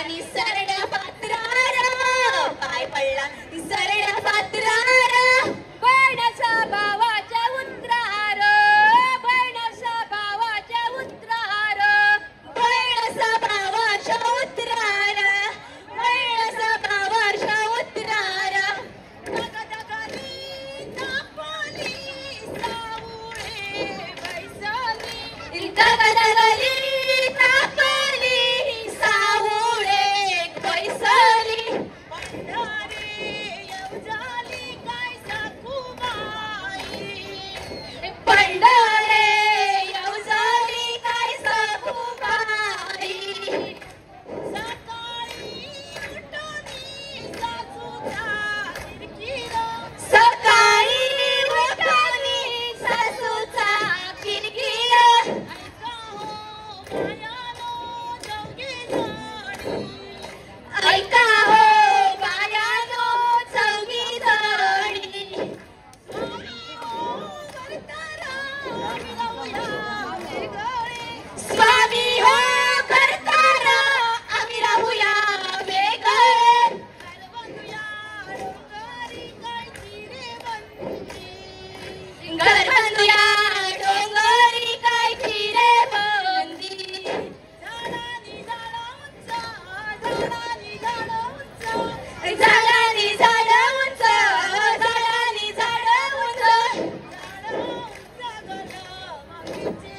निसरड्या पात्रार पाय पडला निसरड्या पात्रार बहिणाच्या भावाच्या उतरार बहिणाच्या भावाच्या उतरार बहिणाचा भावाच्या उतरार बहिणाचा भावाच्या उतरार दगदगली तापली सावळे बैसली दगदगली तापली सावळे बैसली पंढरी येवजाली काय सखुबाई पंढरे येवजाली काय सखुबाई सकाळी उठोनी सासूचा किरकिर सकाळी उठोनी सासूचा किरकिर ऐका हो बायानो जंगी झाडी ऐका हो बायानो चौघी जणी स्वामी हो करताना मिळवूया वेगळे स्वामी हो करताना आम्ही राहूया वेगळे घरबंधूया डोंगरी काय चिरे बंदी घर बांधूया डोंगरी काय फिरे बंदी झाडानी झाडं उंच झाडानी झाडं उंच झाडानी झाडं उंच झाडानी झाडं उंच झाडं उंच गलं वांगीचे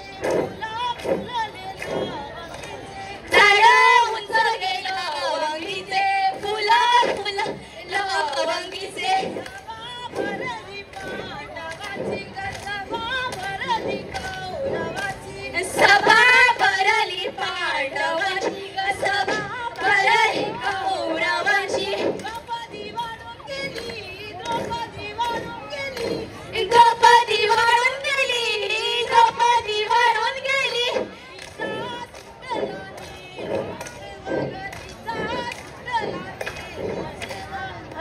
झाडं उंच गेलं वंगीचे फुलं फुलं लवंगीचे भरली पांडवाची सभा भरली कौरवाची सभा भरली पांडवाची ग सभा भरली कौरवाची द्रौपदी वाढून गेली द्रौपदी वाढून गेली द्रौपदी वाढून गेली द्रौपदी वाढून गेली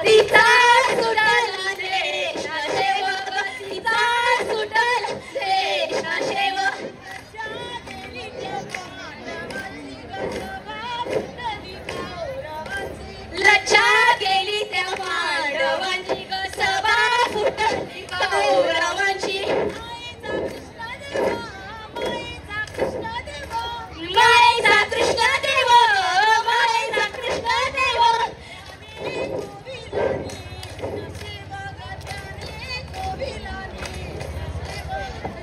तिचा सुटला देश सेवक तिचा सुटला देश सेवक लज्जा गेली त्या पांडवांची ग सभा फुटली कौरवांची मायेचा कृष्णदेव मायेचा कृष्णदेव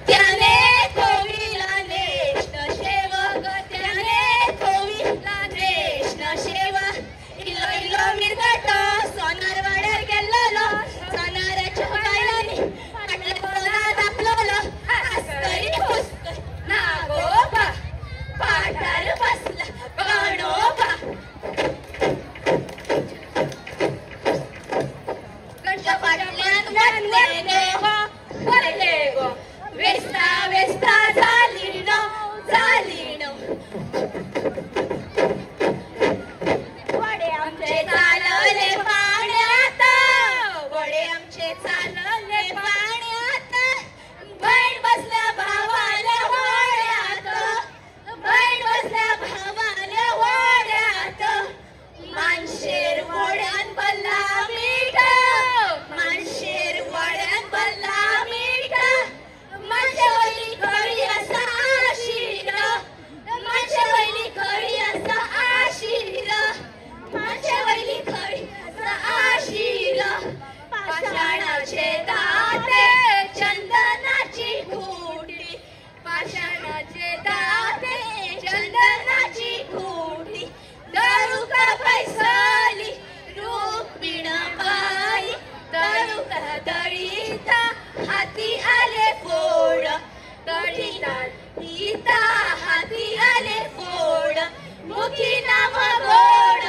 त्याने कोविला नेष्ट सेवक त्याने कोविला नेष्ट सेवक इलो इलो मिरगट सोनार वाड्यार गेल्लो सोनाराच्या बायलांनी फाटल्या पोरात आपलं आस्तरी हुस्क नागोबा पाठार बसला गणोबा गणच्या पाटल्यान वरले गो वरले गो वेस्ता वेस्ता झाली नो वडे आमचे चालले पाण्यात वडे आमचे चालले पाण्यात बहीण बसल्या भावाल्या होड्यात बहीण बसल्या भावाल्या होड्यात मानशेर वड्यान बल्ला मीठ मानशेर वड्यान बल्ला मीठ माझ्या वैली खळी असा आशीर माझ्या वैली खळी असा आशीर माझ्या वैली खळी असा आशीर पाषाणाचे दाते चंदनाची खुटी पाषाणाचे दाते चंदनाची खुटी दारू का पैसाली रुक्मिणाबाई दारू का दळीता हाती आले फोड दळीता इता हाती आले फोड मुखी नाम गोड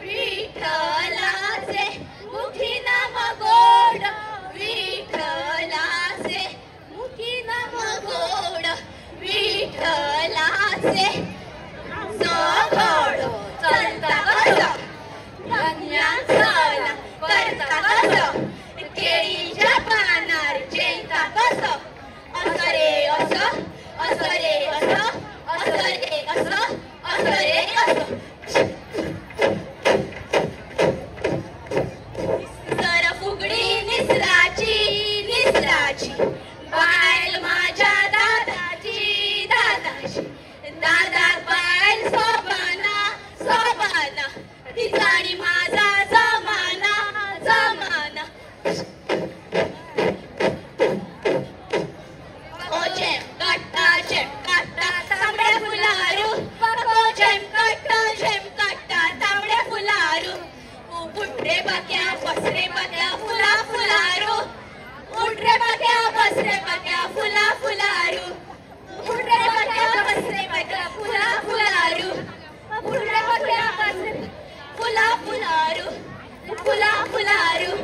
विठ्ठलाचे मुखी नाम गोड विठ्ठलाचे मुखी नाम गोड विठ्ठलाचे घोडो चलता कसं धन्यान चला करता कसं केळीच्या पानार जेता कसं असं रे असं असं रे असं असं रे असं असं रे असं तिचा आणि माझा जमाना जमाना ओ झेम काटा तांबड्या फुलारू ओ झेम काटा तांबड्या फुलारू उठ रे बाक्या बस रे बाक्या फुला फुलारू उठ रे बाक्या बस रे बाक्या फुला फुलारू उठ रे बाक्या बस रे बाक्या फुला फुलारू उठ रे बाक्या बस रे फुला फुलारू फुला फुलारू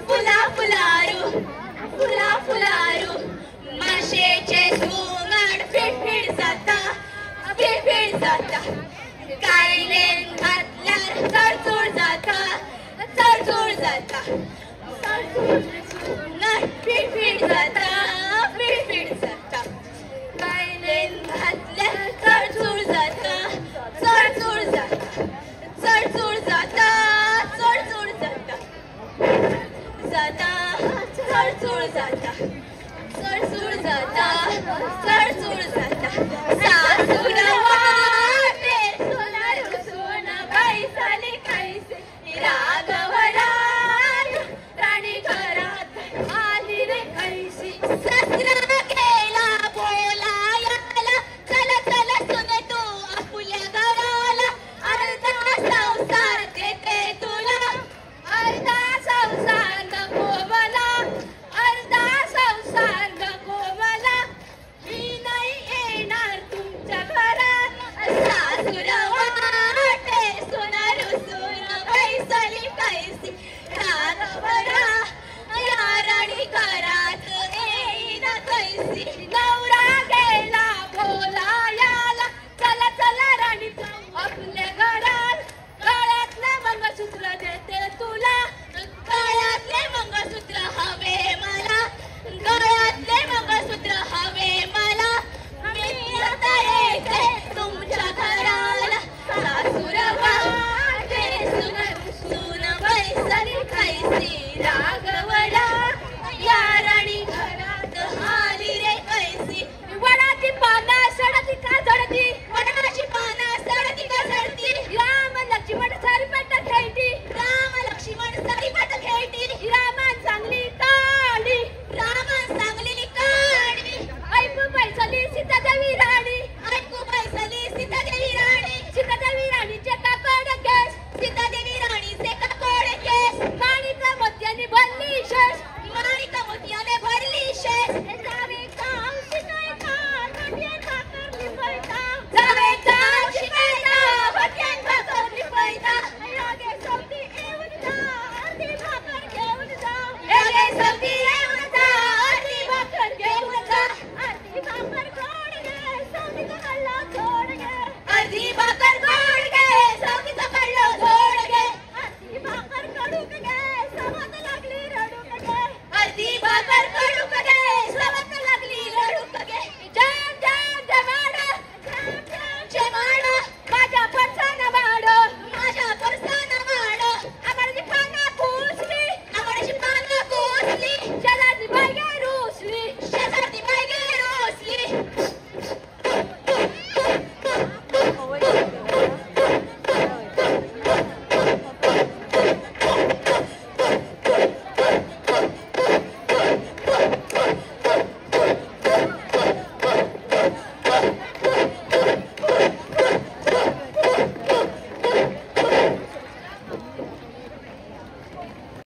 फुला फुलारू फुला फुलारू माशेचे सुंगड फिट जाता कायलेन घातल्यार चडचूड जाता सुंगड फिट जाता कायलेन घातल्यार चडचूड जाता सासूला वाटे सोनारू सोना बाई साली काहीसे